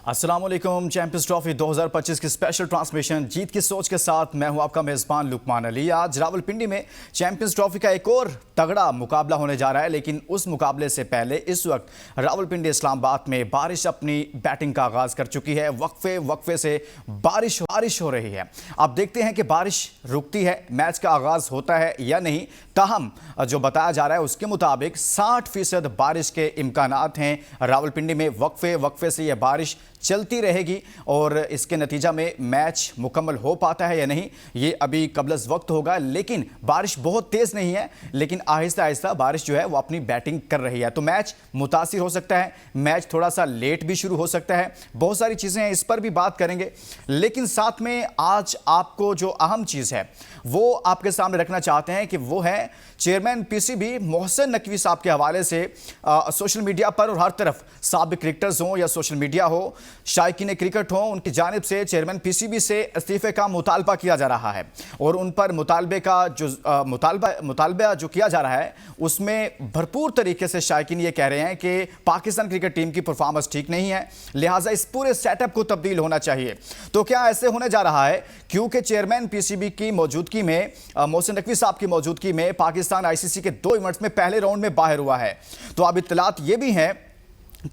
अस्सलाम वालेकुम। Champions trophy 2025 की स्पेशल ट्रांसमिशन जीत की सोच के साथ मैं हूं आपका मेज़बान लुकमान अली। आज रावलपिंडी में चैंपियंस ट्रॉफी का एक और तगड़ा मुकाबला होने जा रहा है, लेकिन उस मुकाबले से पहले इस वक्त रावलपिंडी इस्लामाबाद में बारिश अपनी बैटिंग का आगाज़ कर चुकी है। वक्फे वक्फे से बारिश हो रही है। अब देखते हैं कि बारिश रुकती है, मैच का आगाज़ होता है या नहीं। ताहम जो बताया जा रहा है उसके मुताबिक 60% बारिश के इम्कानात हैं रावलपिंडी में। वक्फे वक्फे से यह बारिश चलती रहेगी और इसके नतीजा में मैच मुकम्मल हो पाता है या नहीं ये अभी कबलस वक्त होगा। लेकिन बारिश बहुत तेज़ नहीं है, लेकिन आहिस्ता आहिस्ता बारिश जो है वो अपनी बैटिंग कर रही है, तो मैच मुतासिर हो सकता है, मैच थोड़ा सा लेट भी शुरू हो सकता है। बहुत सारी चीज़ें हैं, इस पर भी बात करेंगे। लेकिन साथ में आज आपको जो अहम चीज़ है वो आपके सामने रखना चाहते हैं कि वो है चेयरमैन पीसीबी मोहसिन नकवी साहब के हवाले से सोशल मीडिया पर और हर तरफ साबिक क्रिकेटर्स हों या सोशल मीडिया हो, शायकीन क्रिकेट हो, उनकी जानिब से चेयरमैन पीसीबी से इस्तीफे का मुतालबा किया जा रहा है। और उन पर मुतालबा जो किया जा रहा है उसमें भरपूर तरीके से शायकीन ये कह रहे हैं कि पाकिस्तान क्रिकेट टीम की परफॉर्मेंस ठीक नहीं है, लिहाजा इस पूरे सेटअप को तब्दील होना चाहिए। तो क्या ऐसे होने जा रहा है? क्योंकि चेयरमैन पीसीबी की मौजूदगी में, मोहसिन नकवी साहब की मौजूदगी में, पाकिस्तान आईसीसी के 2 इवेंट्स में पहले राउंड में बाहर हुआ है। तो अब इत्तलात ये भी हैं,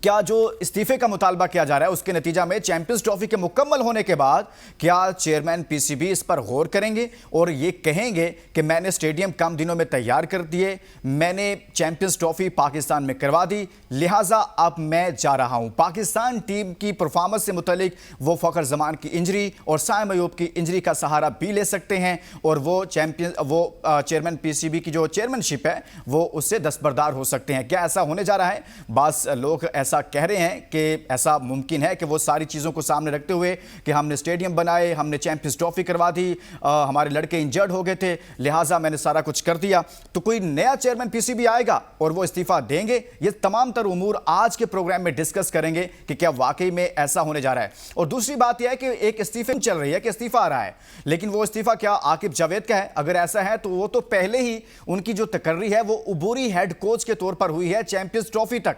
क्या जो इस्तीफे का मुतालबा किया जा रहा है उसके नतीजा में चैंपियंस ट्रॉफी के मुकम्मल होने के बाद क्या चेयरमैन पीसीबी इस पर गौर करेंगे और ये कहेंगे कि मैंने स्टेडियम कम दिनों में तैयार कर दिए, मैंने चैंपियंस ट्रॉफी पाकिस्तान में करवा दी, लिहाजा अब मैं जा रहा हूं। पाकिस्तान टीम की परफॉर्मेंस से मुतलिक वो फ़खर जमान की इंजरी और साइम अयूब की इंजरी का सहारा भी ले सकते हैं और वो चेयरमैन पीसीबी की जो चेयरमैनशिप है वो उससे दस्तबरदार हो सकते हैं। क्या ऐसा होने जा रहा है? बास लोग ऐसा कह रहे हैं कि ऐसा मुमकिन है कि वो सारी चीज़ों को सामने रखते हुए कि हमने स्टेडियम बनाए, हमने चैंपियंस ट्रॉफी करवा दी, हमारे लड़के इंजर्ड हो गए थे, लिहाजा मैंने सारा कुछ कर दिया। तो कोई नया चेयरमैन पीसीबी आएगा और वो इस्तीफा देंगे? ये तमाम तर उमूर आज के प्रोग्राम में डिस्कस करेंगे कि क्या वाकई में ऐसा होने जा रहा है। और दूसरी बात यह है कि एक इस्तीफे चल रही है कि इस्तीफा आ रहा है, लेकिन वो इस्तीफा क्या आकिब जावेद का है? अगर ऐसा है तो वो तो पहले ही उनकी जो तकर्री है वो उबूरी हेड कोच के तौर पर हुई है चैंपियंस ट्रॉफी तक।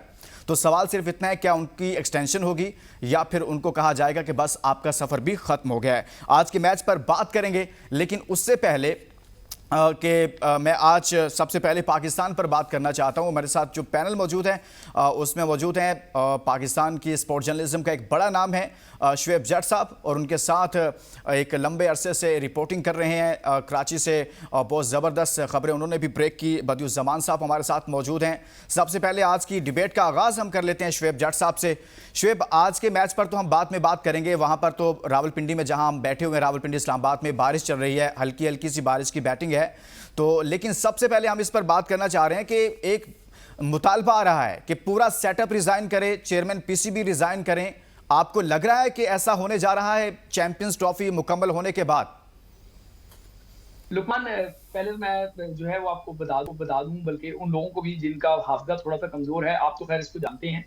तो सवाल सिर्फ इतना है, क्या उनकी एक्सटेंशन होगी या फिर उनको कहा जाएगा कि बस आपका सफर भी खत्म हो गया है? आज के मैच पर बात करेंगे, लेकिन उससे पहले मैं आज सबसे पहले पाकिस्तान पर बात करना चाहता हूं। मेरे साथ जो पैनल मौजूद है उसमें मौजूद हैं पाकिस्तान की स्पोर्ट्स जर्नलिज्म का एक बड़ा नाम है शुएब जट साहब, और उनके साथ एक लंबे अरसे से रिपोर्टिंग कर रहे हैं कराची से, बहुत ज़बरदस्त खबरें उन्होंने भी ब्रेक की, बदियुज़्ज़मान साहब हमारे साथ मौजूद हैं। सबसे पहले आज की डिबेट का आगाज़ हम कर लेते हैं शुएब जट साहब से। शुएब, आज के मैच पर तो हम बाद में बात करेंगे, वहाँ पर तो रावलपिंडी में जहाँ हम बैठे हुए हैं रावलपिंडी इस्लामाबाद में बारिश चल रही है, हल्की हल्की सी बारिश की बैटिंग है। तो लेकिन सबसे पहले हम इस पर बात करना चाह रहे हैं कि एक मुतालबा आ रहा है कि पूरा सेटअप रिजाइन करे, चेयरमैन पीसीबी रिजाइन करें। आपको लग रहा है कि ऐसा होने जा रहा है चैंपियंस ट्रॉफी मुकम्मल होने के बाद? लुकमान, पहले मैं जो है वो आपको बता दूं, बल्कि उन लोगों को भी जिनका हाफजा थोड़ा सा कमजोर है, आप तो खैर इसको जानते हैं। जी जी,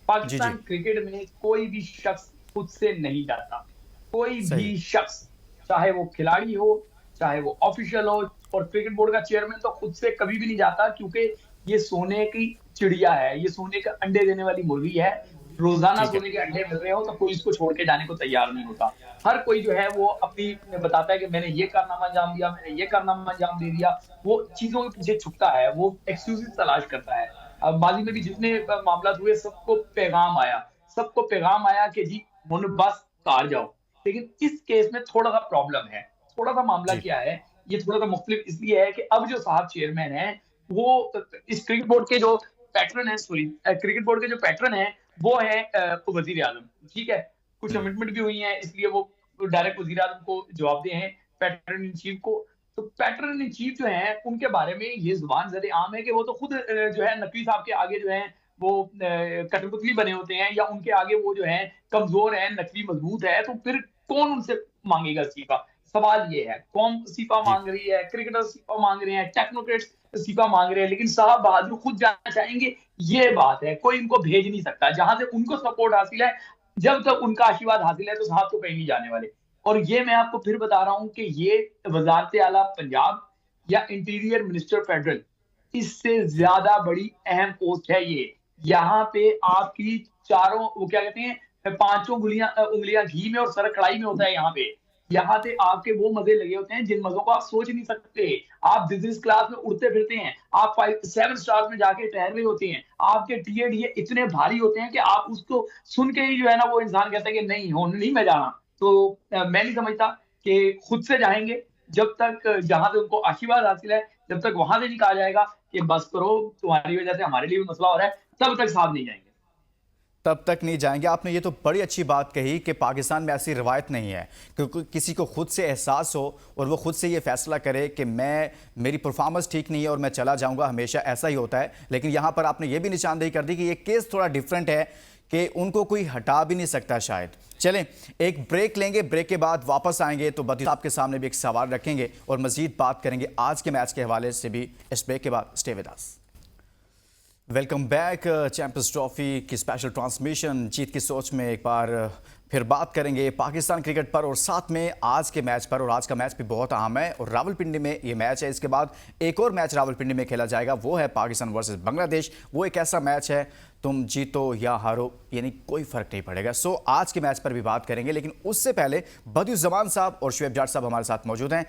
पाकिस्तान क्रिकेट में कोई भी शख्स खुद से नहीं जाता। कोई सही। भी शख्स, चाहे वो खिलाड़ी हो, चाहे वो ऑफिशियल हो, और क्रिकेट बोर्ड का चेयरमैन तो खुद से कभी भी नहीं जाता, क्योंकि ये सोने की चिड़िया है, ये सोने का अंडे देने वाली मुर्गी है। रोजाना ठीक है। सोने के अंडे मिल रहे हो तो कोई इसको छोड़ के जाने को तैयार नहीं होता। हर कोई जो है वो अपनी बताता है कि मैंने ये कारनामा अंजाम दिया, मैंने ये कारनामा अंजाम दे दिया। वो चीजों के पीछे छुपता है, वो एक्सक्यूजेस तलाश करता है। अब माजी में भी जितने मामला हुए, सबको पैगाम आया कि जी मुझे बस कार जाओ। लेकिन इस केस में थोड़ा सा प्रॉब्लम है। थोड़ा सा मामला जी क्या है, ये थोड़ा सा मुख्तलिफ इसलिए है कि अब जो साहब चेयरमैन है वो इस क्रिकेट बोर्ड के जो पैटर्न है, क्रिकेट बोर्ड के जो पैटर्न है वो है वजीर आजम। ठीक है, कुछ कमिटमेंट भी हुई है, इसलिए वो डायरेक्ट वजीर आजम को जवाब दे हैं, पैटर्न इन चीफ को। तो पैटर्न इन चीफ जो है उनके बारे में ये जुबान ज़रे आम है कि वो तो खुद जो है नकवी साहब के आगे जो है वो कठपुतली बने होते हैं, या उनके आगे वो जो है कमजोर है, नकवी मजबूत है। तो फिर कौन उनसे मांगेगा इस्तीफा? सवाल ये है, कौम इस्तीफा जी, मांग रही है, क्रिकेटर्स इस्तीफा मांग रहे हैं, टेक्नोक्रेट्स इस्तीफा मांग रहे हैं, लेकिन साहब बहादुर खुद जाना चाहेंगे, ये बात है। कोई इनको भेज नहीं सकता। जहां से उनको सपोर्ट हासिल है, जब तक उनका आशीर्वाद हासिल है, तो साहब तो कहीं नहीं जाने वाले। और ये मैं आपको फिर बता रहा हूं कि ये वजारत आला पंजाब या इंटीरियर मिनिस्टर फेडरल, इससे ज्यादा बड़ी अहम पोस्ट है ये। यहाँ पे आपकी चारों वो क्या कहते हैं, पांचों उंगलियां घी में और सर कढ़ाई में होता है। यहाँ पे आपके वो मजे लगे होते हैं जिन मजों को आप सोच नहीं सकते। आप बिजनेस क्लास में उड़ते फिरते हैं, आप 5-7 स्टार में जाके ठहर रहे होते हैं, आपके टिकट ये इतने भारी होते हैं कि आप उसको सुन के ही जो है ना वो इंसान कहता है कि नहीं हो नहीं मैं जाना। तो मैं नहीं समझता कि खुद से जाएंगे जब तक जहां से उनको आशीर्वाद हासिल है, जब तक वहां से नहीं कहा जाएगा कि बस करो तुम्हारी वजह से हमारे लिए भी मसला हो रहा है, तब तक साथ नहीं जाएंगे। तब तक नहीं जाएंगे। आपने ये तो बड़ी अच्छी बात कही कि पाकिस्तान में ऐसी रवायत नहीं है क्योंकि किसी को खुद से एहसास हो और वो खुद से ये फैसला करे कि मेरी परफॉर्मेंस ठीक नहीं है और मैं चला जाऊंगा, हमेशा ऐसा ही होता है। लेकिन यहाँ पर आपने ये भी निशानदेही कर दी कि ये केस थोड़ा डिफरेंट है कि उनको कोई हटा भी नहीं सकता शायद। चलें एक ब्रेक लेंगे, ब्रेक के बाद वापस आएंगे तो बदी साहब के सामने भी एक सवाल रखेंगे और मजीद बात करेंगे आज के मैच के हवाले से भी। इस ब्रेक के बाद stay with us. Welcome back. Champions trophy की स्पेशल ट्रांसमिशन जीत की सोच में एक बार फिर बात करेंगे पाकिस्तान क्रिकेट पर और साथ में आज के मैच पर। और आज का मैच भी बहुत अहम है और रावलपिंडी में ये मैच है। इसके बाद एक और मैच रावलपिंडी में खेला जाएगा, वो है पाकिस्तान वर्सेस बांग्लादेश। वो एक ऐसा मैच है तुम जीतो या हारो यानी कोई फर्क नहीं पड़ेगा। सो आज के मैच पर भी बात करेंगे, लेकिन उससे पहले बदियुज़्ज़मान साहब और शुएब जाट साहब हमारे साथ मौजूद हैं।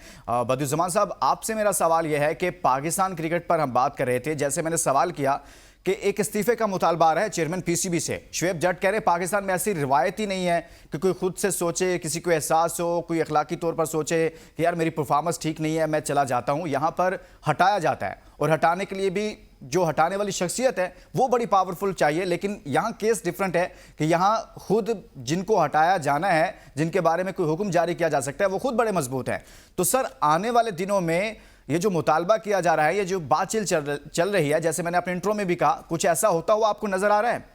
बदियुज़्ज़मान साहब, आपसे मेरा सवाल यह है कि पाकिस्तान क्रिकेट पर हम बात कर रहे थे, जैसे मैंने सवाल किया कि एक इस्तीफे का मुतालबा आ रहा है चेयरमैन पीसीबी से। शुएब जट कह रहे हैं पाकिस्तान में ऐसी रिवायत ही नहीं है कि कोई खुद से सोचे, किसी को एहसास हो, कोई अखलाकी तौर पर सोचे कि यार मेरी परफॉर्मेंस ठीक नहीं है मैं चला जाता हूं। यहां पर हटाया जाता है और हटाने के लिए भी जो हटाने वाली शख्सियत है वो बड़ी पावरफुल चाहिए। लेकिन यहां केस डिफरेंट है कि यहां खुद जिनको हटाया जाना है, जिनके बारे में कोई हुक्म जारी किया जा सकता है, वो खुद बड़े मजबूत हैं। तो सर आने वाले दिनों में ये जो मुतालबा किया जा रहा है, ये जो बातचीत चल रही है, जैसे मैंने अपने इंट्रो में भी कहा, कुछ ऐसा होता हुआ आपको नजर आ रहा है?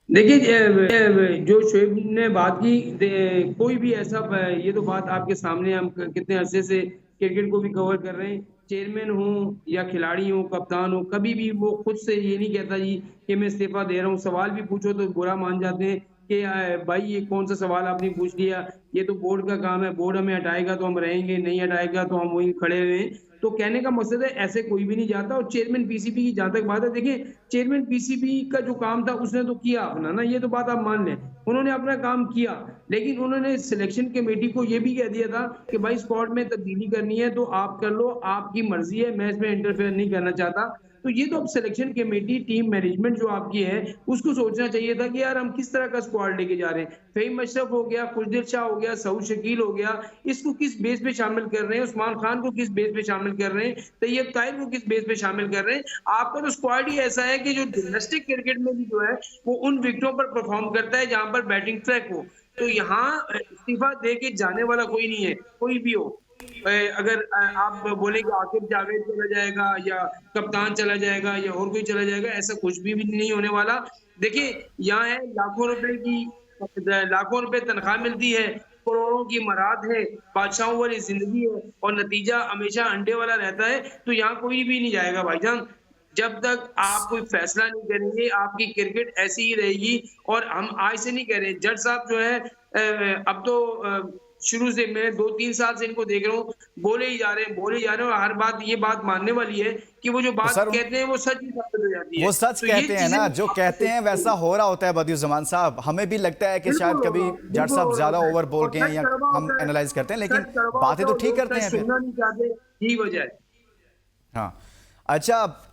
देखिए, जो शोएब ने बात की, कोई भी ऐसा, ये तो बात आपके सामने, हम कितने अरसे से क्रिकेट को भी कवर कर रहे हैं। चेयरमैन हो या खिलाड़ी हो, कप्तान हो, कभी भी वो खुद से ये नहीं कहता जी कि मैं इस्तीफा दे रहा हूँ। सवाल भी पूछो तो बुरा मान जाते हैं कि भाई ये कौन सा सवाल आपने पूछ लिया, ये तो बोर्ड का काम है, बोर्ड हमें हटाएगा तो हम रहेंगे, नहीं हटाएगा तो हम वहीं खड़े हुए हैं। तो कहने का मकसद है ऐसे कोई भी नहीं जाता। और चेयरमैन पीसीबी की जहां तक बात है, देखिए चेयरमैन पीसीबी का जो काम था उसने तो किया अपना ना, ये तो बात आप मान लें, उन्होंने अपना काम किया। लेकिन उन्होंने सिलेक्शन कमेटी को ये भी कह दिया था कि भाई स्क्वाड में तब्दीली करनी है तो आप कर लो, आपकी मर्जी है, मैं इसमें इंटरफेयर नहीं करना चाहता। तो ये तो अब सिलेक्शन कमेटी, टीम मैनेजमेंट जो आपकी है, उसको सोचना चाहिए था कि यार हम किस तरह का स्क्वाड लेके जा रहे हैं। फहीम अशरफ हो गया, खुशदिल शाह हो गया, सऊद शकील हो गया, इसको किस बेस पे शामिल कर रहे हैं, उस्मान खान को किस बेस पे शामिल कर रहे हैं, तैयब ताहिर को किस बेस पे शामिल कर रहे हैं। आपका तो स्क्वाड ही ऐसा है कि जो डोमेस्टिक क्रिकेट में भी जो है वो उन विकेटों पर परफॉर्म करता है जहां पर बैटिंग ट्रैक हो। तो यहाँ इस्तीफा दे के जाने वाला कोई नहीं है, कोई भी हो। अगर आप बोले कि आकिब जावेद चला जाएगा या कप्तान चला जाएगा या और कोई चला जाएगा, ऐसा कुछ भी नहीं होने वाला। देखिए यहाँ है, लाखों रुपए तनख्वाह मिलती है, करोड़ों की मराद है, बादशाहों वाली जिंदगी है और नतीजा हमेशा अंडे वाला रहता है। तो यहाँ कोई भी नहीं जाएगा भाईजान। जब तक आप कोई फैसला नहीं करेंगे आपकी क्रिकेट ऐसी ही रहेगी। और हम आज से नहीं कह रहे, जज साहब जो है अब तो शुरू से मैं 2-3 साल से इनको देख रहा हूँ, बोले ही जा रहे हैं और हर बात ये बात मानने वाली है कि वो जो बात कहते हैं वो सच ही साबित हो जाती है। वो सच तो कहते हैं ना, जो कहते हैं वैसा हो रहा होता है। बदियुज़्ज़मान साहब, हमें भी लगता है कि शायद कभी जाट साहब ज्यादा ओवर बोल गए हैं या हम एनालाइज करते हैं, लेकिन बातें तो ठीक करते हैं फिर। सुनना नहीं चाहते, यही वजह है। हाँ अच्छा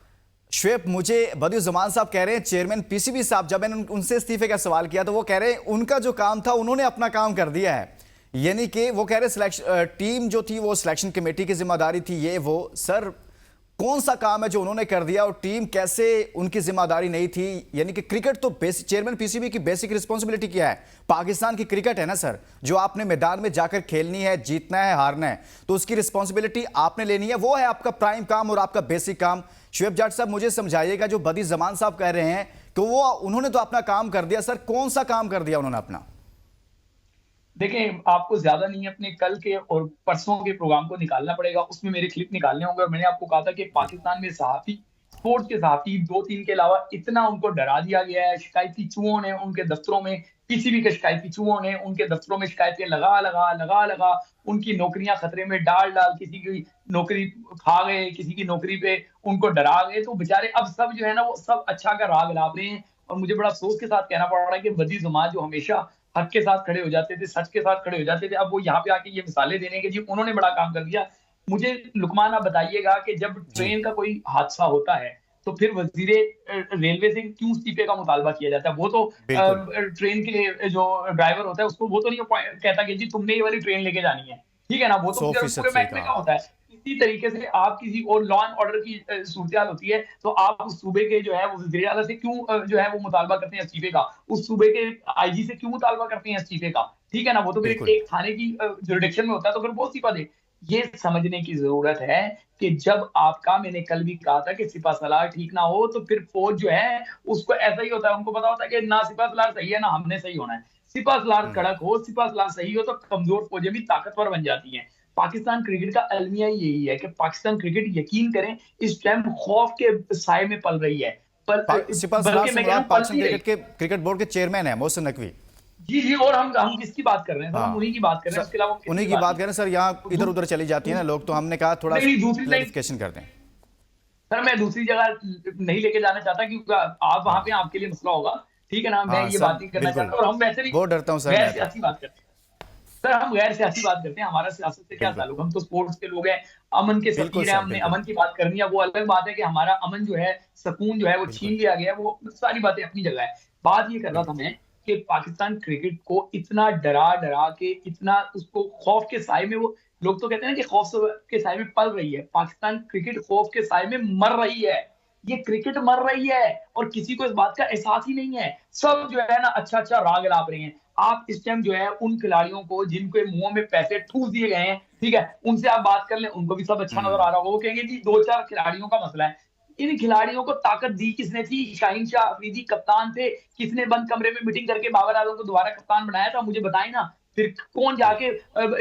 शुएब, मुझे बदियुज़्ज़मान साहब कह रहे हैं चेयरमैन पीसीबी साहब, जब मैंने उनसे इस्तीफे का सवाल किया तो वो कह रहे हैं उनका जो काम था उन्होंने अपना काम कर दिया है। यानी कि वो कह रहे टीम जो थी वो सिलेक्शन कमेटी की जिम्मेदारी थी, ये वो। सर कौन सा काम है जो उन्होंने कर दिया और टीम कैसे उनकी जिम्मेदारी नहीं थी? यानी कि क्रिकेट तो चेयरमैन पीसीबी की बेसिक रिस्पॉन्सिबिलिटी क्या है? पाकिस्तान की क्रिकेट है ना सर, जो आपने मैदान में जाकर खेलनी है, जीतना है, हारना है, तो उसकी रिस्पॉन्सिबिलिटी आपने लेनी है। वो है आपका प्राइम काम और आपका बेसिक काम। शुएब जाट साहब मुझे समझाइएगा, जो बदियुज़्ज़मान साहब कह रहे हैं कि वो उन्होंने तो अपना काम कर दिया, सर कौन सा काम कर दिया उन्होंने अपना? देखें, आपको ज्यादा नहीं अपने कल के और परसों के प्रोग्राम को निकालना पड़ेगा, उसमें मेरे क्लिप निकालने होंगे। और मैंने आपको कहा था कि पाकिस्तान में स्पोर्ट्स के सहाफी 2-3 के अलावा इतना उनको डरा दिया गया है। शिकायती चूहों ने उनके दफ्तरों में, किसी भी के शिकायती चूहों ने उनके दफ्तरों में शिकायतें लगा उनकी नौकरियां खतरे में डाल, किसी की नौकरी खा गए, किसी की नौकरी पे उनको डरा गए। तो बेचारे अब सब जो है ना, वो सब अच्छा का राग लाप रहे हैं। और मुझे बड़ा अफसोस के साथ कहना पड़ रहा है कि वजीर जमात जो हमेशा हक के साथ खड़े हो जाते थे, सच के साथ खड़े हो जाते थे, अब वो यहाँ पे आके ये मिसालें देने के जी उन्होंने बड़ा काम कर दिया। मुझे लुकमान आप बताइएगा कि जब जी ट्रेन का कोई हादसा होता है तो फिर वजीरे रेलवे से क्यों इस्तीफे का मुतालबा किया जाता है? वो तो बिल्कुल। ट्रेन के जो ड्राइवर होता है उसको वो तो नहीं कहता कि जी तुमने ये वाली ट्रेन लेके जानी है, ठीक है ना? वो तो सौ फीसद पूरे सही महकमे कहा। का होता है। इसी तरीके से आप किसी और लॉ एंड ऑर्डर की सूरत होती है तो आप उस सूबे के जो है वो वजीर आला से क्यों जो है वो मुतालबा करते हैं इस्तीफे का, उस सूबे के आईजी से क्यों मुतालबा करते हैं इस्तीफे का, ठीक है ना? वो तो फिर बिल्कुल। एक थाने की जुरिडिक्शन में होता है, तो फिर वो इस्तीफा दे। ये समझने की जरूरत है कि जब आपका, मैंने कल भी कहा था कि सिपा सलार ठीक ना हो तो फिर फौज जो है उसको ऐसा ही होता है, उनको पता होता है कि ना सिपा सलार सही है ना हमने सही होना है। सिपा सलार हम्म। कड़क हो, सिपा सलार सही हो तो कमजोर फौजें भी ताकतवर बन जाती हैं। पाकिस्तान क्रिकेट का अलमिया यही है कि पाकिस्तान क्रिकेट, यकीन करें, इस टाइम खौफ के साए में पल रही है। पर सिपा सलार बल्कि से मैं कह रहा मुराद हूं पाकिस्तान पलती रही। क्रिकेट बोर्ड के चेयरमैन है मोहसिन नकवी। जी जी, और हम किसकी बात कर रहे हैं सर? हम हाँ उन्हीं की बात कर रहे हैं, सर, उसके अलावा हम उन्हीं किसकी की बात बात नहीं करें कर सर, यहाँ रहे। इधर उधर चली जाती है ना लोग, तो हमने कहा थोड़ा नहीं, दूसरी लाइन क्लैरिफिकेशन कर दें। सर, मैं दूसरी जगह नहीं लेके जाना चाहता क्योंकि आप वहां पे हाँ आपके लिए मसला होगा, ठीक है ना? मैं हाँ ये सर बात नहीं करना बिल्कुल, चाहता, और हम वैसे भी बहुत डरता हूँ सर गैर मैं तो। सियासी बात करते हैं। सर, हम गैर सियासी बात करते हैं, हमारा सियासत से क्या बिल्कुल ताल्लुक? हम तो स्पोर्ट्स के लोग हैं, अमन के बिल्कुल सफीर हैं, सर हमने बिल्कुल। अमन की बात करनी है। वो अलग बात है कि हमारा अमन जो है, सुकून जो है वो बिल्कुल छीन लिया गया है, वो सारी बातें अपनी जगह है। बात ये कर रहा था बिल्कुल। मैं कि पाकिस्तान क्रिकेट को इतना डरा डरा के, इतना उसको खौफ के साए में, वो लोग तो कहते हैं ना कि खौफ के साए में पल रही है, पाकिस्तान क्रिकेट खौफ के साए में मर रही है। ये क्रिकेट मर रही है और किसी को इस बात का एहसास ही नहीं है। सब जो है ना अच्छा अच्छा राग लाप रहे हैं। आप इस टाइम जो है उन खिलाड़ियों को जिनके मुंहों में पैसे ठूस दिए गए हैं, ठीक है, उनसे आप बात कर लें, उनको भी सब अच्छा नजर हम्म। आ रहा होगा। वो कहेंगे जी 2-4 खिलाड़ियों का मसला है। इन खिलाड़ियों को ताकत दी किसने थी? शाहीन शाह अफरीदी कप्तान थे। किसने बंद कमरे में मीटिंग करके बाबर आजम को दोबारा कप्तान बनाया था? मुझे बताएं ना। फिर कौन जी जाके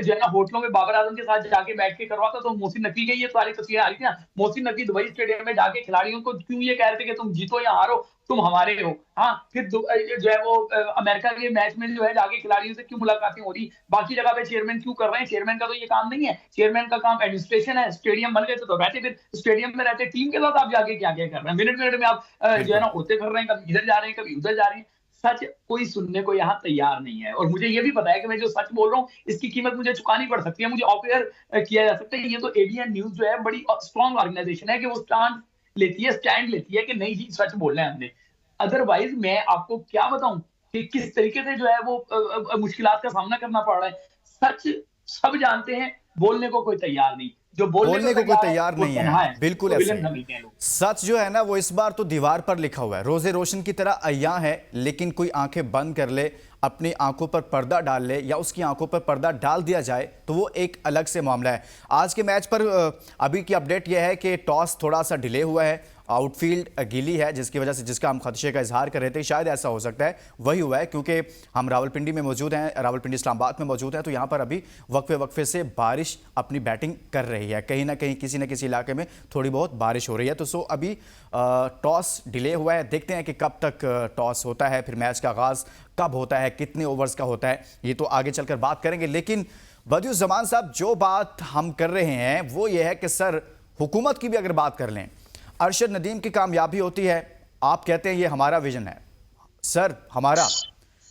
जो है ना होटलों में बाबर आजम के साथ जाके बैठ के करवाता? तो मोहसिन नकवी की ये सारी तस्वीरें आ रही थी ना। मोहसिन नकवी दुबई स्टेडियम में जाके खिलाड़ियों को क्यों ये कह रहे थे कि तुम जीतो या हारो, तुम हमारे हो। हाँ, फिर जो है वो अमेरिका के मैच में जो है जाके खिलाड़ियों से क्यों मुलाकातें हो रही? बाकी जगह पे चेयरमैन क्यों कर रहे हैं? चेयरमैन का तो ये काम नहीं है। चेयरमैन का काम एडमिनिस्ट्रेशन है। स्टेडियम बन गए तो रहते, फिर स्टेडियम में रहते टीम के साथ आप जाके क्या क्या कर रहे हैं? मिनट मिनट में आप जो है बिल्कुल। ना होते कर रहे हैं, कभी इधर जा रहे हैं, कभी उधर जा रहे हैं। सच कोई सुनने को यहाँ तैयार नहीं है, और मुझे ये भी पता है कि मैं जो सच बोल रहा हूँ इसकी कीमत मुझे चुकानी पड़ सकती है, मुझे ऑफ एयर किया जा सकता है। ये तो एबीएन न्यूज जो है बड़ी स्ट्रॉन्ग ऑर्गेनाइजेशन है कि वो स्टैंड लेती है कि नहीं जी सच बोलना है हमने। अदरवाइज मैं आपको क्या बताऊं कि किस तरीके से जो है वो मुश्किलात का सामना करना पड़ रहा है। सच सब जानते हैं, बोलने को कोई तैयार नहीं। जो बोलने को बोलने को कोई तैयार है तैयार वो नहीं तन्हा है, है, बिल्कुल उसको ऐसे विलन ही। समझते हैं लोग। सच जो है ना वो इस बार तो दीवार पर लिखा हुआ है, रोजे रोशन की तरह अय्या है, लेकिन कोई आंखें बंद कर ले, अपनी आंखों पर पर्दा डाल ले या उसकी आंखों पर पर्दा डाल दिया जाए तो वो एक अलग से मामला है। आज के मैच पर अभी की अपडेट यह है कि टॉस थोड़ा सा डिले हुआ है, आउटफील्ड गीली है, जिसकी वजह से जिसका हम खदशे का इजहार कर रहे थे, शायद ऐसा हो सकता है वही हुआ है, क्योंकि हम रावलपिंडी में मौजूद हैं, रावलपिंडी इस्लामाबाद में मौजूद हैं, तो यहाँ पर अभी वक्फे वक्फे से बारिश अपनी बैटिंग कर रही है। कहीं ना कहीं किसी न किसी इलाके में थोड़ी बहुत बारिश हो रही है। तो सो अभी टॉस डिले हुआ है, देखते हैं कि कब तक टॉस होता है, फिर मैच का आगाज़ कब होता है, कितने ओवर्स का होता है, ये तो आगे चलकर बात करेंगे। लेकिन बदियुज़्ज़मान साहब, जो बात हम कर रहे हैं वो ये है कि सर, हुकूमत की भी अगर बात कर लें, अरशद नदीम की कामयाबी होती है, आप कहते हैं ये हमारा विजन है, सर हमारा,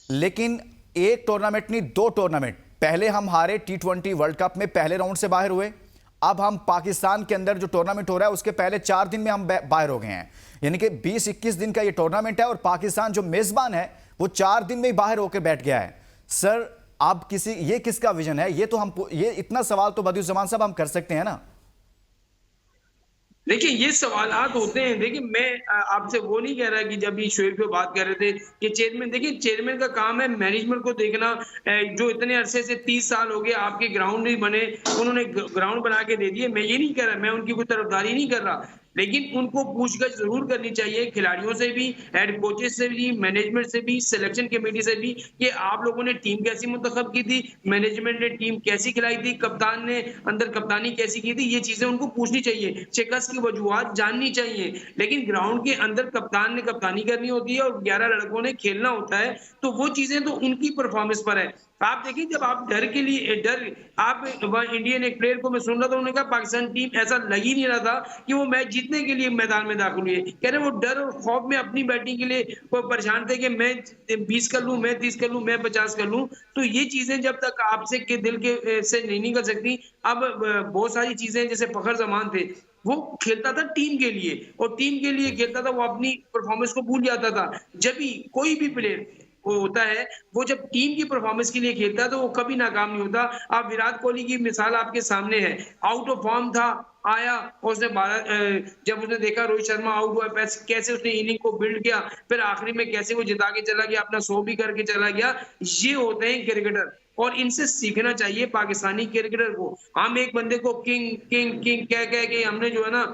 लेकिन एक टूर्नामेंट नहीं, 2 टूर्नामेंट पहले हम हारे, T20 वर्ल्ड कप में पहले राउंड से बाहर हुए। अब हम पाकिस्तान के अंदर जो टूर्नामेंट हो रहा है उसके पहले 4 दिन में हम बाहर हो गए हैं, यानी कि 20-21 दिन का ये टूर्नामेंट है और पाकिस्तान जो मेजबान है वो 4 दिन में ही बाहर होकर बैठ गया है। सर आप ये किसका विजन है? ये तो हम, ये इतना सवाल तो बदियुज़्ज़मान साहब हम कर सकते हैं ना। देखिए ये सवालात होते हैं। देखिए मैं आपसे वो नहीं कह रहा कि जब भी शोएब पे बात कर रहे थे कि चेयरमैन, देखिए चेयरमैन का काम है मैनेजमेंट को देखना। जो इतने अरसे से 30 साल हो गए आपके ग्राउंड नहीं बने, उन्होंने ग्राउंड बना के दे दिए। मैं ये नहीं कह रहा, मैं उनकी कोई तरफदारी नहीं कर रहा, लेकिन उनको पूछगछ जरूर करनी चाहिए खिलाड़ियों से भी, हेड कोचेस से भी, मैनेजमेंट से भी, सिलेक्शन कमेटी से भी, कि आप लोगों ने टीम कैसी मुंतखब की थी, मैनेजमेंट ने टीम कैसी खिलाई थी, कप्तान ने अंदर कप्तानी कैसी की थी, ये चीजें उनको पूछनी चाहिए, शिकस्त की वजूहात जाननी चाहिए। लेकिन ग्राउंड के अंदर कप्तान ने कप्तानी करनी होती है और 11 लड़कों ने खेलना होता है, तो वो चीजें तो उनकी परफॉर्मेंस पर है। आप देखिए, जब आप डर के लिए आप इंडियन एक प्लेयर को मैं सुन रहा था, उन्होंने कहा पाकिस्तान टीम ऐसा लग ही नहीं रहा था कि वो मैच जीतने के लिए मैदान में दाखिल हुई है। कह रहे वो डर और खौफ में अपनी बैटिंग के लिए वो परेशान थे कि मैं 20 कर लूं, मैं 30 कर लूं, मैं 50 कर लूं। तो ये चीजें जब तक आपसे के दिल के से नहीं निकल सकती। अब बहुत सारी चीजें, जैसे फखर जमान थे, वो खेलता था टीम के लिए, और टीम के लिए खेलता था, वो अपनी परफॉर्मेंस को भूल जाता था। जब भी कोई भी प्लेयर वो होता है, वो जब टीम की परफॉर्मेंस के लिए खेलता है तो वो कभी नाकाम नहीं होता। आप विराट कोहली की मिसाल आपके सामने है, आउट ऑफ फॉर्म था, आया और उसने 12 जब उसने देखा रोहित शर्मा आउट हुआ, कैसे उसने इनिंग को बिल्ड किया, फिर आखिरी में कैसे वो जिता के चला गया, अपना 100 भी करके चला गया। ये होते हैं क्रिकेटर, और इनसे सीखना चाहिए पाकिस्तानी क्रिकेटर को। हम एक बंदे को किंग किंग किंग कह कह के हमने जो है ना,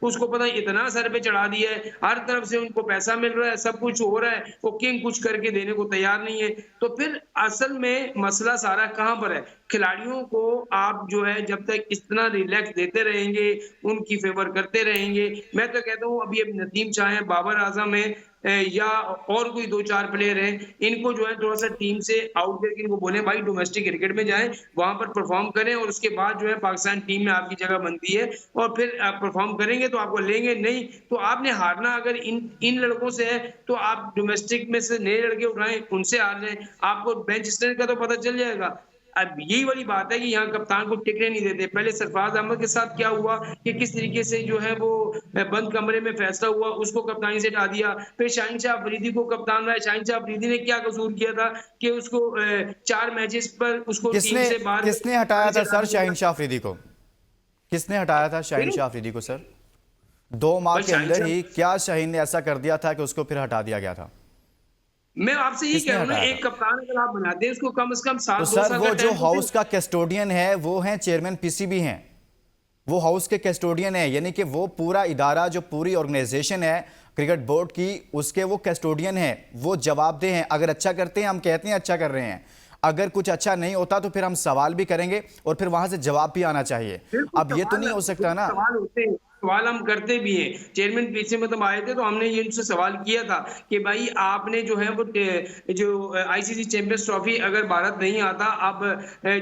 उसको पता इतना सर पे चढ़ा दिया है, हर तरफ से उनको पैसा मिल रहा है, सब कुछ हो रहा है, वो किंग कुछ करके देने को तैयार नहीं है। तो फिर असल में मसला सारा कहां पर है? खिलाड़ियों को आप जो है जब तक इतना रिलैक्स देते रहेंगे, उनकी फेवर करते रहेंगे। मैं तो कहता हूँ अभी नदीम शाह है, बाबर आजम है, या और कोई 2-4 प्लेयर हैं, इनको जो है थोड़ा सा टीम से आउट करके इनको बोले भाई डोमेस्टिक क्रिकेट में जाएं, वहां पर परफॉर्म करें, और उसके बाद जो है पाकिस्तान टीम में आपकी जगह बनती है, और फिर आप परफॉर्म करेंगे तो आपको लेंगे, नहीं तो आपने हारना अगर इन लड़कों से है तो आप डोमेस्टिक में से नए लड़के उठाएं, उनसे हार जाएं, आपको बेंच स्ट्रेंथ का तो पता चल जाएगा। अब यही वाली बात है कि यहाँ कप्तान को टिकने नहीं देते। पहले सरफराज अहमद के साथ क्या हुआ कि किस तरीके से जो है वो बंद कमरे में फैसला हुआ, उसको कप्तानी से हटा दिया। फिर शाहीन शाह अफरीदी को कप्तान बनाया। शाहीन शाह अफरीदी ने क्या कसूर किया था कि उसको 4 मैचेस पर उसको टीम से बाहर किसने हटाया था सर शाहीन शाह अफरीदी को? किसने हटाया था शाहीन शाह अफरीदी को सर? 2 माह के अंदर ही क्या शाहीन ने ऐसा कर दिया था कि उसको फिर हटा दिया गया था? मैं आपसे यही कह रहा हूँ ना, एक कप्तान अगर आप बनाते हैं उसको कम से कम 7-2 तो साल सर वो का जो टाइम हाउस का कैस्टोडियन है वो हैं चेयरमैन पीसीबी हैं, वो हाउस के कैस्टोडियन है, यानी कि वो पूरा इदारा जो पूरी ऑर्गेनाइजेशन है क्रिकेट बोर्ड की, उसके वो कैस्टोडियन है, वो जवाबदेह हैं। अगर अच्छा करते हैं हम कहते हैं अच्छा कर रहे हैं, अगर कुछ अच्छा नहीं होता तो फिर हम सवाल भी करेंगे और फिर वहां से जवाब भी आना चाहिए। अब ये तो नहीं हो सकता ना। सवाल होते हैं, सवाल हम करते भी हैं। चेयरमैन पीछे में तुम आए थे तो हमने ये उनसे सवाल किया था कि भाई आपने जो है वो जो आईसीसी चैंपियंस ट्रॉफी अगर भारत नहीं आता, आप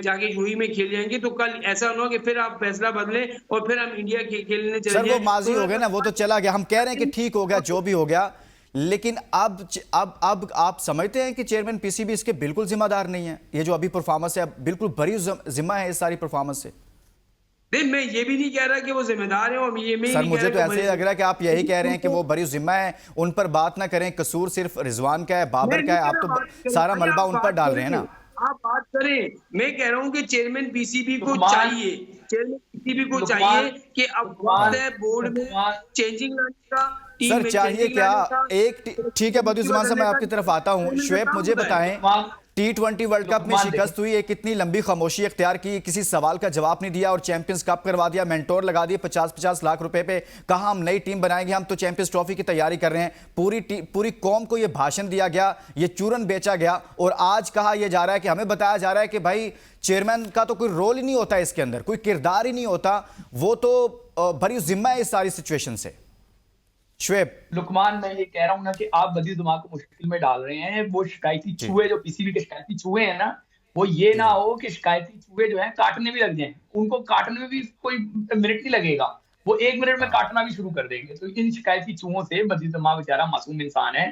जाके यूएई में खेल जाएंगे, तो कल ऐसा ना हो कि फिर आप फैसला बदलें और फिर हम इंडिया खेलने चले सर जाएं। वो माजी हो गया ना, वो तो चला गया। हम कह रहे हैं कि ठीक हो गया जो भी हो गया, लेकिन अब आप समझते हैं कि चेयरमैन पीसीबी इसके बिल्कुल जिम्मेदार नहीं है? ये जो अभी परफॉर्मेंस है बिल्कुल बड़ी जिम्मा है इस सारी परफॉर्मेंस से। नहीं, मैं ये भी नहीं कह रहा कि वो जिम्मेदार है, और ये मैं सर नहीं मुझे कह तो रहा ऐसे लग रहा है कि आप यही कह रहे हैं कि वो बड़ी जिम्मा है, उन पर बात ना करें, कसूर सिर्फ रिजवान का है, बाबर का है, आप तो सारा मलबा उन पर डाल रहे हैं ना। आप बात करें, मैं कह रहा हूं कि चेयरमैन पीसीबी को चाहिए, चेयरमैन पीसीबी को चाहिए कि अब वक्त है बोर्ड में चेंजिंग लाने का, टीम सर में चाहिए चेंजिंग क्या? लाने का। एक ठीक है बदियुज्जमान साहब, मैं आपकी तरफ आता हूं। शुएब मुझे बताएं, T20 वर्ल्ड कप में शिकस्त हुई, एक कितनी लंबी खामोशी इख्तियार की, किसी सवाल का जवाब नहीं दिया और चैंपियंस कप करवा दिया, मेंटोर लगा दिए 50-50 लाख रुपए पे, कहा हम नई टीम बनाएंगे, हम तो चैंपियंस ट्रॉफी की तैयारी कर रहे हैं। पूरी कौम को यह भाषण दिया गया, ये चूरन बेचा गया, और आज कहा यह जा रहा है कि हमें बताया जा रहा है कि भाई चेयरमैन का तो कोई रोल ही नहीं होता, इसके अंदर कोई किरदार ही नहीं होता, वो तो बड़ी जिम्मा है इस सारी सिचुएशन से। शुएब लुकमान, मैं ये कह रहा हूँ ना कि आप बदी दिमाग को मुश्किल में डाल रहे हैं। वो शिकायती चूहे जो पीसीबी के शिकायती चूहे हैं ना, वो ये ना हो कि शिकायती चूहे जो हैं काटने भी लग जाएं, उनको काटने में भी कोई मिनट नहीं लगेगा, वो 1 मिनट में काटना भी शुरू कर देंगे। तो इन शिकायती चूहों से बदी दिमाग बेचारा मासूम इंसान है,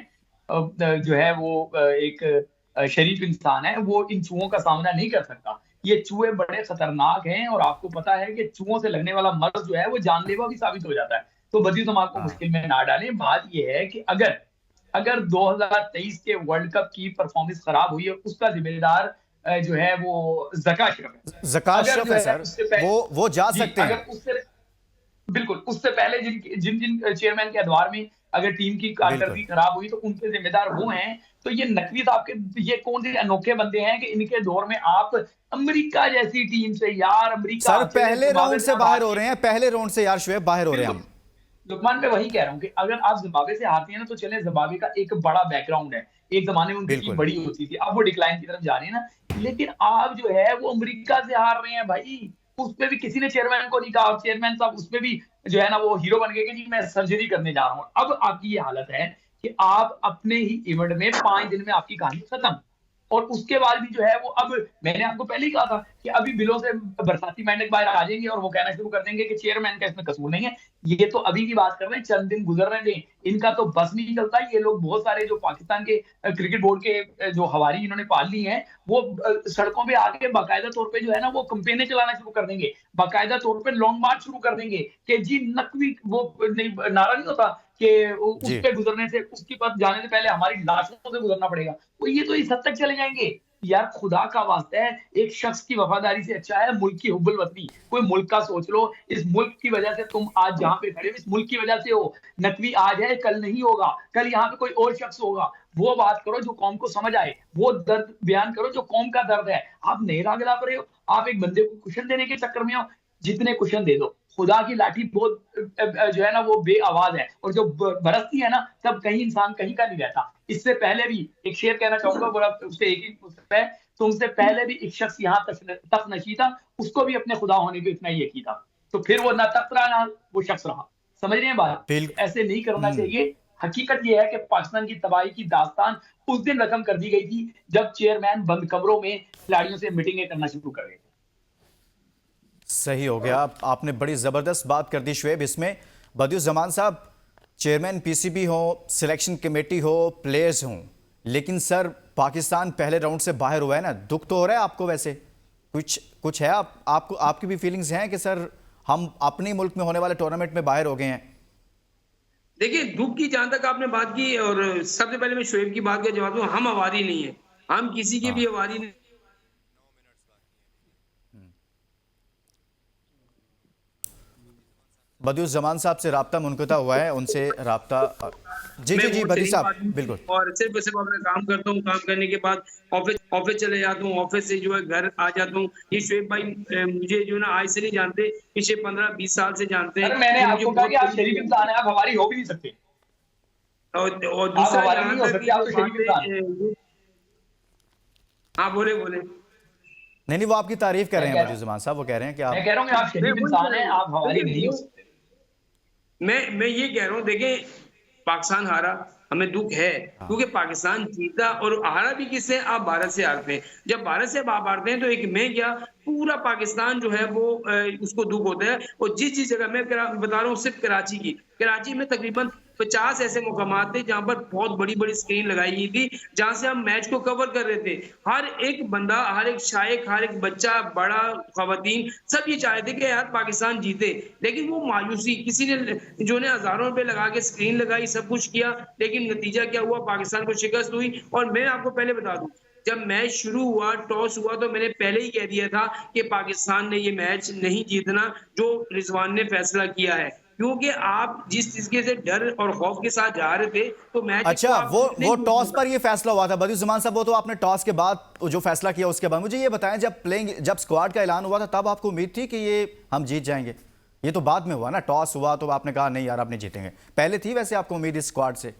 जो है वो एक शरीफ इंसान है, वो इन चूहों का सामना नहीं कर सकता। ये चूहे बड़े खतरनाक हैं, और आपको पता है कि चूहों से लगने वाला मर्ज जो है वो जानलेवा भी साबित हो जाता है। तो बदी दिमाग को मुश्किल में ना डालें। बात यह है कि अगर 2023 के वर्ल्ड कप की परफॉर्मेंस खराब हुई है, उसका जिम्मेदार जो है वो ज़का अशरफ है। ज़का अशरफ है सर, वो जा सकते हैं। बिल्कुल, उससे पहले जिन चेयरमैन के अदवार में अगर टीम की कारकर्दगी खराब हुई तो उनके जिम्मेदार वो हैं। तो ये नकवी साहब के ये कौन से अनोखे बंदे हैं कि इनके दौर में आप अमेरिका जैसी टीम से, यार अमेरिका सर पहले राउंड से बाहर हो रहे हैं, पहले राउंड से यार शुएब बाहर हो रहे हैं हम। लुकमान, मैं वही कह रहा हूँ कि अगर आप जिम्बाब्वे से हारते हैं ना, तो चले जिम्बाब्वे का एक बड़ा बैकग्राउंड है, एक जमाने में उनकी टीम बिल्कुल। बड़ी होती थी, अब वो डिक्लाइन की तरफ जा रही है ना। लेकिन आप जो है वो अमेरिका से हार रहे हैं भाई, उसपे भी किसी ने चेयरमैन को नहीं कहा, और चेयरमैन साहब उसपे भी जो है ना वो हीरो बन गए कि जी मैं सर्जरी करने जा रहा हूँ। अब आपकी ये हालत है कि आप अपने ही इवेंट में 5 दिन में आपकी कहानी खत्म। और उसके बाद भी जो है वो, अब मैंने आपको पहले ही कहा था कि अभी बिलों से बरसाती मेंढक बाहर आ जाएंगे और वो कहना शुरू कर देंगे कि चेयरमैन का इसमें कसूर नहीं है। ये तो अभी की बात कर रहे हैं, चंद दिन गुजरने दें, इनका तो बस नहीं चलता। ये लोग बहुत सारे जो पाकिस्तान के क्रिकेट बोर्ड के जो हवारी इन्होंने पाल ली हैं, वो सड़कों पे आके बाकायदा तौर पे जो है ना वो कंपेनें चलाना शुरू कर देंगे, बाकायदा तौर पे लॉन्ग मार्च शुरू कर देंगे कि जी नकवी वो नहीं, नारा नहीं होता कि उस जी। पे गुजरने से, उसकी पास जाने से पहले हमारी लाशों से गुजरना पड़ेगा। तो ये तो इस हद तक चले जाएंगे। यार खुदा का वास्ता है, एक शख्स की वफादारी से अच्छा है मुल्क की हुब्बुल वतनी। कोई मुल्क का सोच लो, इस मुल्क की वजह से तुम आज जहां पे खड़े हो, इस मुल्क की वजह से हो। नकवी आज है, कल नहीं होगा, कल यहाँ पे कोई और शख्स होगा। वो बात करो जो कौम को समझ आए, वो दर्द बयान करो जो कौम का दर्द है। आप नहीं राग ला रहे हो, आप एक बंदे को कुशन देने के चक्कर में हो। जितने कुशन दे दो, खुदा की लाठी बहुत जो है ना वो बेआवाज है, और जो बरसती है ना, तब कहीं इंसान कहीं का नहीं रहता। इससे पहले भी एक शेर कहना चाहूंगा, बड़ा उससे एक ही उससे है, तुमसे पहले भी एक शख्स यहाँ तख्त नशी था, उसको भी अपने खुदा होने पे इतना यकीन था, तो फिर वो ना तख्त रहा ना वो शख्स रहा। समझ रहे हैं बात? बिल तो ऐसे नहीं करना हम्म। चाहिए। हकीकत ये है कि पाकिस्तान की तबाही की दास्तान उस दिन रकम कर दी गई थी जब चेयरमैन बंद कमरों में खिलाड़ियों से मीटिंगें करना शुरू कर गए थे। सही हो गया। आपने बड़ी ज़बरदस्त बात कर दी शुएब इसमें। बदियुज़्ज़मान साहब, चेयरमैन पीसीबी हो, सिलेक्शन कमेटी हो, प्लेयर्स हों, लेकिन सर पाकिस्तान पहले राउंड से बाहर हुआ है ना, दुख तो हो रहा है आपको? वैसे कुछ कुछ है आपको, आपकी भी फीलिंग्स हैं कि सर हम अपने मुल्क में होने वाले टूर्नामेंट में बाहर हो गए हैं? देखिए, दुख की जहां तक आपने बात की, और सबसे पहले मैं शोएब की बात का जवाब दूं, हम हवारी नहीं है, हम किसी के भी हाँ। हवारी नहीं। बदियुज़्ज़मान साहब से राब्ता मुनक़ता हुआ है, उनसे राब्ता जी मैं जी जी वोट बदी शरीफ साहब आदमी बिल्कुल। हूं और सिर्फ सिर्फ अपना काम करता हूँ। काम करने के बाद ऑफिस ऑफिस चले जाता हूँ, ऑफिस से जो है घर आ जाता हूँ। ये शोएब भाई मुझे जो है ना आज से नहीं जानते, पिछले 15-20 साल से जानते हैं। सर मैंने ये मुझे आपको कहा कि बहुत आप शरीफ करीब इंसान है, आप हवारी हो भी नहीं सकते। और आप दूसरा हवारी यहाँ नहीं हो तक सकते, की आप जो तो शरीफ बात इंसान हैं। है हाँ बोले बोले। नहीं नहीं, वो आपकी तारीफ कर मैं रहे हैं कह रहा बदियुज़्ज़मान साहब, वो कह रहे हैं कि मैं आप। कह रहा हूँ कि आप मैं शरीफ वही कह इंसान रहा हैं, हूँ, आप हवारी नहीं हो देखिए सकते। मैं ये कह रहा हूँ, देखें पाकिस्तान हारा, हमें दुख है हाँ। क्योंकि पाकिस्तान जीता, और हारा भी किससे? आप भारत से हारते हैं। जब भारत से आप हारते हैं तो एक मैं क्या, पूरा पाकिस्तान जो है वो उसको दुख होता है। और जिस जिस जगह मैं बता रहा हूँ, सिर्फ कराची में तकरीबन 50 ऐसे मुकामात थे जहां पर बहुत बड़ी बड़ी स्क्रीन लगाई गई थी, जहां से हम मैच को कवर कर रहे थे। हर एक बंदा, हर एक शायक, हर एक बच्चा, बड़ा, खवातीन, सब ये चाह रहे थे कि यार पाकिस्तान जीते। लेकिन वो मायूसी, किसी ने जो ने हजारों रुपए लगा के स्क्रीन लगाई, सब कुछ किया, लेकिन नतीजा क्या हुआ? पाकिस्तान को शिकस्त हुई। और मैं आपको पहले बता दूं, जब मैच शुरू हुआ, टॉस हुआ, तो मैंने पहले ही कह दिया था कि पाकिस्तान ने ये मैच नहीं जीतना, जो रिजवान ने फैसला किया है। क्योंकि आप जिस तरीके से डर और खौफ के साथ जा रहे थे, तो मैच को अच्छा, आप नहीं वो टॉस जीतना। पर ये फैसला हुआ था बदियुज़्ज़मान साहब, वो तो आपने टॉस के बाद जो फैसला किया उसके बाद मुझे ये बताएं, जब स्क्वाड का ऐलान हुआ था तब आपको उम्मीद थी कि ये हम जीत जाएंगे? ये तो बाद में हुआ ना, टॉस हुआ तो आपने कहा नहीं यार आप नहीं जीतेंगे। पहले थी वैसे आपको उम्मीद इस स्क्वाड से?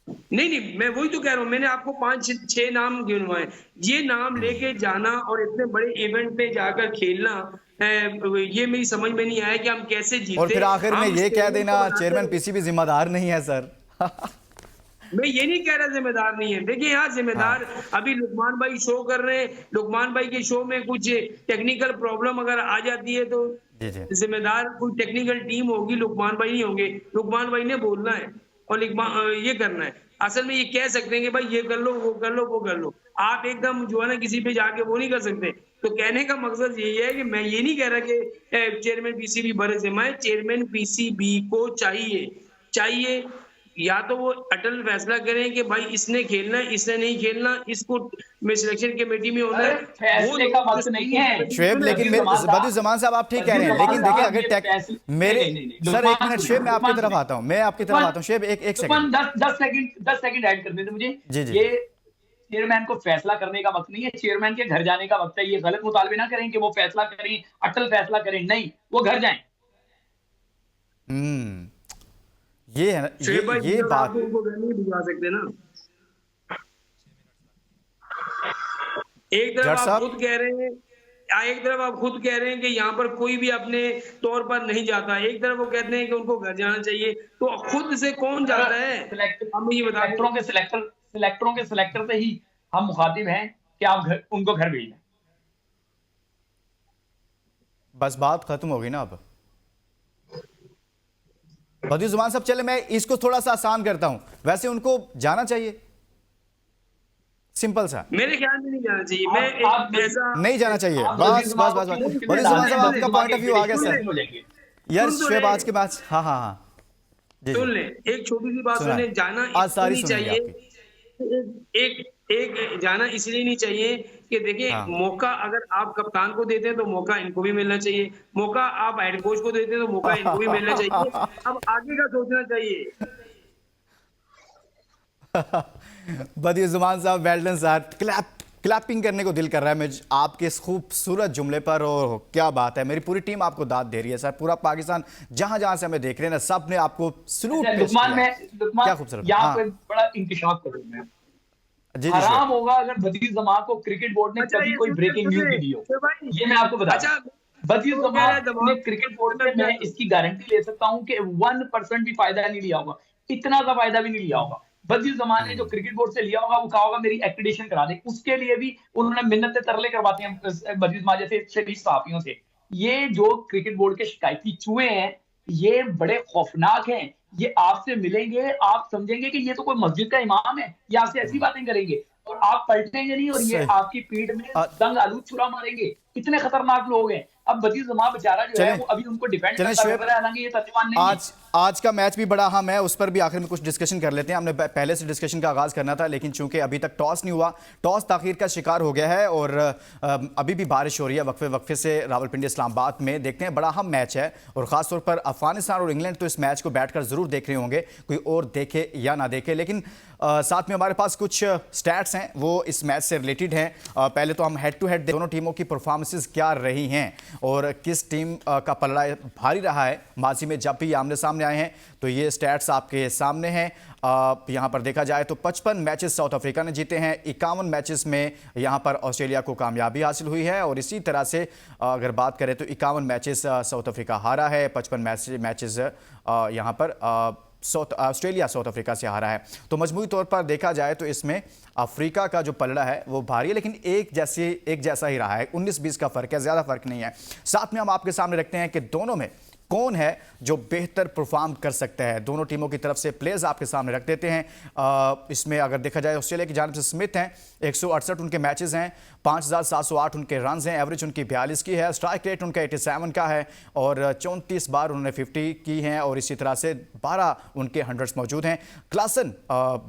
नहीं, मैं वही तो कह रहा हूँ, मैंने आपको 5-6 नाम गिनवाए। ये नाम लेके जाना और इतने बड़े इवेंट पे जाकर खेलना, ये मेरी समझ में नहीं आया कि हम कैसे और जीते। फिर आखिर में हम ये कह स्टेडियम देना को बनाते चेयरमैन रहे। पीसीबी जिम्मेदार नहीं है सर। मैं ये नहीं कह रहा जिम्मेदार नहीं है। देखिए यहाँ हाँ। जिम्मेदार अभी लुकमान भाई शो कर रहे हैं। लुकमान भाई के शो में कुछ टेक्निकल प्रॉब्लम अगर आ जाती है तो जी जी। जिम्मेदार कोई टेक्निकल टीम होगी, लुकमान भाई नहीं होंगे। लुकमान भाई ने बोलना है और ये करना है। असल में ये कह सकते हैं कि भाई ये कर लो, वो कर लो, वो कर लो। आप एकदम जो है ना किसी पे जाके वो नहीं कर सकते। तो कहने का मकसद यही है कि मैं ये नहीं कह रहा कि चेयरमैन पीसीबी बरजिम्मा है। चेयरमैन पीसीबी को चाहिए या तो वो अटल फैसला करें कि भाई इसने खेलना है, इसने नहीं खेलना, इसको मैं सिलेक्शन कमेटी में होना अरे है। वो फैसले का लोग वक्त नहीं है शुएब, लेकिन बदियुज़्ज़मान साहब आप ठीक कह रहे हैं, लेकिन देखिए अगर मेरे सर एक मिनट शुएब, मैं आपकी तरफ आता हूं, शुएब एक सेकंड। 10 सेकंड ऐड कर देते मुझे। जी जी। ये चेयरमैन को फैसला करने का वक्त नहीं है, चेयरमैन के घर जाने का वक्त है। ये गलत मुतालबे ना करें कि वो फैसला करें, अटल फैसला करें, नहीं, वो घर जाएं। ये है ना, शोएब भाई ये बात। आप उनको घर नहीं भिजवा सकते ना। एक तरफ जट आप साहब, खुद कह रहे हैं, एक तरफ आप खुद कह रहे हैं कि यहाँ पर कोई भी अपने तौर पर नहीं जाता, एक तरफ वो कहते हैं कि उनको घर जाना चाहिए, तो खुद से कौन जाता है? हम ये बता दें। सिलेक्टरों के सिलेक्टर से ही हम मुखातिब हैं कि आप उनको घर भेजें। बस बात खत्म होगी ना अब। बदियुज़्ज़मान साहब, चले मैं इसको थोड़ा सा आसान करता हूं, वैसे उनको जाना चाहिए, सिंपल सा। मेरे ख्याल में नहीं जाना चाहिए। मैं एक ऐसा नहीं जाना चाहिए, आप बस बदियुज़्ज़मान बस बस को बस। क्यों बदियुज़्ज़मान साहब, डालते आपका हैं? पॉइंट ऑफ व्यू आ गया सर। हो जाएंगे। यार सुन तो शोएब, ले। आज के मैच, हाँ हाँ हाँ जी सुन जी, ले, एक छोटी सी बात सुना सुने। है। जाना आज इसलिए सारी नहीं सुनेंगे चाहिए, आपकी। एक जाना इसलिए नहीं चाहिए कि देखिए, हाँ, मौका अगर आप कप्तान को देते हैं तो मौका इनको भी मिलना चाहिए, मौका आप हेड कोच को देते हैं तो मौका इनको भी मिलना चाहिए। अब आगे का सोचना चाहिए। बदियुज़्ज़मान साहब, वेल डन सर। क्लैपिंग करने को दिल कर रहा है मुझे आपके इस खूबसूरत जुमले पर। और क्या बात है, मेरी पूरी टीम आपको दाद दे रही है सर। पूरा पाकिस्तान जहां जहां से हमें देख रहे हैं ना, सब ने आपको सलूट पेश लुकमान, किया है। लुकमान क्या खूबसूरत। यहाँ हाँ पे बड़ा इंकिशाफ करूँ मैं। जी जी हराम शोएब। होगा अगर बदियुज़्ज़मान को क्रिकेट बोर्ड ने अच्छा, कभी ये कोई ब्रेकिंग न्यूज भी दी हो। ये मैं आपको बता अच्छा, दूं, वो कह रहा है बदियुज़्ज़मान ने दबाव क्रिकेट बोर्ड से, मैं इसकी गारंटी ले सकता हूं कि 1% भी फायदा नहीं लिया होगा, इतना सा फायदा भी नहीं लिया होगा। बदियुज़्ज़मान ने जो क्रिकेट बोर्ड से लिया होगा वो कहा होगा मेरी एक्रेडिटेशन करा दे, उसके लिए भी उन्होंने मिन्नतें तरले करवाते हैं बदियुज़्ज़मान जैसे शरीफ सहाफियों से। ये जो क्रिकेट बोर्ड के शिकायती चूहे हैं, ये बड़े खौफनाक हैं। ये आपसे मिलेंगे, आप समझेंगे कि ये तो कोई मस्जिद का इमाम है, ये आपसे ऐसी बातें करेंगे और आप पलटेंगे नहीं, और ये सही। आपकी पीठ में दंग आलू छुरा मारेंगे। इतने खतरनाक लोग हैं। अब बदियुज़्ज़मान बेचारा जो है चलें वो अभी उनको डिफेंड चलें करता शोएब, नजर है, हालांकि ये तर्जुमान नहीं है। आज का मैच भी बड़ा अहम है, उस पर भी आखिर में कुछ डिस्कशन कर लेते हैं। हमने पहले से डिस्कशन का आगाज करना था, लेकिन चूंकि अभी तक टॉस नहीं हुआ, टॉस ताखीर का शिकार हो गया है और अभी भी बारिश हो रही है वक्फे वक्फे से रावलपिंडी इस्लामाबाद में। देखते हैं, बड़ा अहम मैच है और खासतौर पर अफगानिस्तान और इंग्लैंड तो इस मैच को बैठकर जरूर देख रहे होंगे, कोई और देखे या ना देखे। लेकिन साथ में हमारे पास कुछ स्टैट्स हैं, वो इस मैच से रिलेटेड हैं। पहले तो हम हेड टू हेड दोनों टीमों की परफॉर्मेंसेस क्या रही हैं और किस टीम का पलड़ा भारी रहा है माजी में जब भी आमने सामने आए हैं। तो ये स्टैट्स आपके सामने हैं। यहाँ पर देखा जाए तो 55 मैचेस साउथ अफ्रीका ने जीते हैं, 51 मैचेस में यहाँ पर ऑस्ट्रेलिया को कामयाबी हासिल हुई है। और इसी तरह से अगर बात करें तो 51 मैचेस साउथ अफ्रीका हारा है, 55 मैचेस यहाँ पर ऑस्ट्रेलिया साउथ अफ्रीका से हारा है। तो मजमूई तौर पर देखा जाए तो इसमें अफ्रीका का जो पलड़ा है वो भारी है, लेकिन एक जैसा ही रहा है। 19-20 का फर्क है, ज्यादा फर्क नहीं है। साथ में हम आपके सामने रखते हैं कि दोनों में कौन है जो बेहतर परफॉर्म कर सकता है। दोनों टीमों की तरफ से प्लेयर्स आपके सामने रख देते हैं। इसमें अगर देखा जाए ऑस्ट्रेलिया की जानिब से स्मिथ हैं, 168 उनके मैचेस हैं, 5708 उनके रन हैं, एवरेज उनकी 42 की है, स्ट्राइक रेट उनका 87 का है और 34 बार उन्होंने 50 की हैं और इसी तरह से 12 उनके 100 मौजूद हैं। क्लासन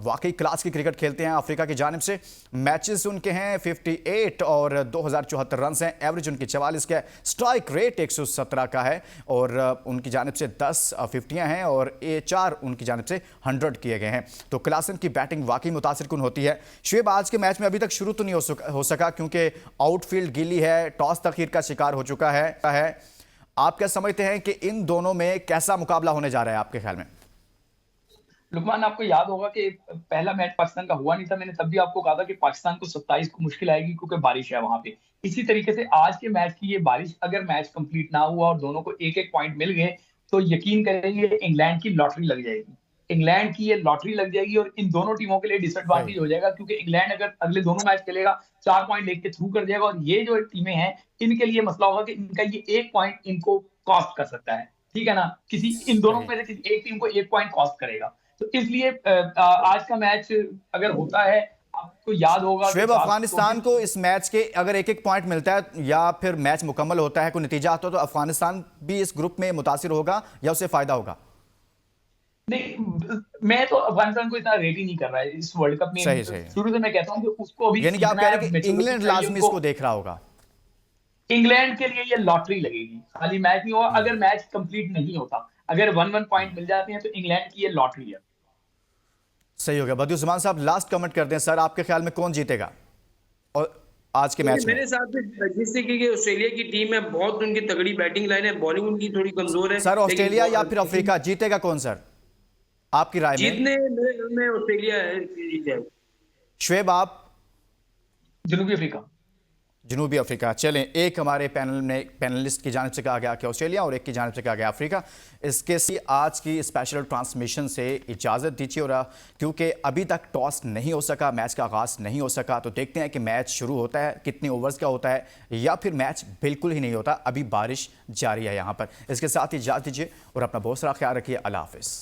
वाकई क्लास की क्रिकेट खेलते हैं अफ्रीका की जानिब से। मैचेस उनके हैं 58 और 2074 रन हैं, एवरेज उनकी 44 का है, स्ट्राइक रेट 117 का है और उनकी जानिब से 10 50 हैं और 4 उनकी जानिब से 100 किए गए हैं। तो क्लासन की बैटिंग वाकई मुतासिर कुन होती है। शोएब, आज के मैच में अभी तक शुरू तो नहीं हो सका क्योंकि आउटफील्ड गीली है, टॉस तखीर का शिकार हो चुका है। आप क्या समझते हैं कि इन दोनों में कैसा मुकाबला होने जा रहा है आपके ख्याल में? लुकमान, आपको याद होगा कि पहला मैच पाकिस्तान का हुआ नहीं था, मैंने तब भी आपको कहा था कि पाकिस्तान को 27 को मुश्किल आएगी क्योंकि बारिश है वहां पे। इसी तरीके से आज के मैच की ये बारिश, अगर मैच कंप्लीट ना हुआ और दोनों को एक एक पॉइंट मिल गए तो यकीन करेंगे इंग्लैंड की लॉटरी लग जाएगी। इंग्लैंड की ये लॉटरी लग जाएगी और इन दोनों टीमों के लिए डिसएडवांटेज हो जाएगा क्योंकि इंग्लैंड अगर अगले दोनों मैच खेलेगा 4 पॉइंट लेके थ्रू कर जाएगा और ये जो टीमें हैं इनके लिए मसला होगा कि इनका ये 1 पॉइंट इनको कॉस्ट कर सकता है। ठीक है ना, किसी इन दोनों में से किसी एक टीम को 1 पॉइंट कॉस्ट करेगा। तो इसलिए आज का मैच अगर होता है, आपको याद होगा शोएब, अफगानिस्तान को इस मैच के अगर एक एक पॉइंट मिलता है या फिर मैच मुकम्मल होता है, कोई नतीजा आता है, तो अफगानिस्तान भी इस ग्रुप में मुतासिर होगा या उसे फायदा होगा? नहीं, मैं तो अफगानिस्तान को इतना रेट ही नहीं कर रहा है इस वर्ल्ड कप में। सही। शुरू से मैं कहता हूं कि उसको अभी, यानी कि आप कह रहे हैं कि इंग्लैंड लाजमी इसको देख रहा होगा। इंग्लैंड के लिए ये लॉटरी लगेगी, खाली मैच नहीं होगा। अगर मैच कंप्लीट नहीं होता, अगर 1-1 पॉइंट मिल जाते हैं तो इंग्लैंड की ये लॉटरी है। सही हो गया। बदियुज़्ज़मान साहब, लास्ट कमेंट कर दें सर, आपके ख्याल में कौन जीतेगा और आज के मैच में? मेरे हिसाब से जिस तरीके की ऑस्ट्रेलिया की टीम है, बहुत उनकी तगड़ी बैटिंग लाइन है, बॉलिंग उनकी थोड़ी कमजोर है। सर ऑस्ट्रेलिया या लेकिन फिर अफ्रीका जीतेगा कौन सर आपकी राय में? जीतने मेरे घर में ऑस्ट्रेलिया है, जीत जाएगी। शुएब आप? जनूबी अफ्रीका। जनूबी अफ्रीका। चलें, एक हमारे पैनलिस्ट की जानिब से कहा गया कि ऑस्ट्रेलिया और एक की जानिब से कहा गया अफ्रीका। इसके सी आज की स्पेशल ट्रांसमिशन से इजाज़त दीजिए, और क्योंकि अभी तक टॉस नहीं हो सका, मैच का आगाज़ नहीं हो सका, तो देखते हैं कि मैच शुरू होता है, कितने ओवर्स का होता है, या फिर मैच बिल्कुल ही नहीं होता। अभी बारिश जारी है यहाँ पर। इसके साथ ही इजाज़त दीजिए और अपना बहुत सारा ख्याल रखिए। अल्लाह हाफिज़।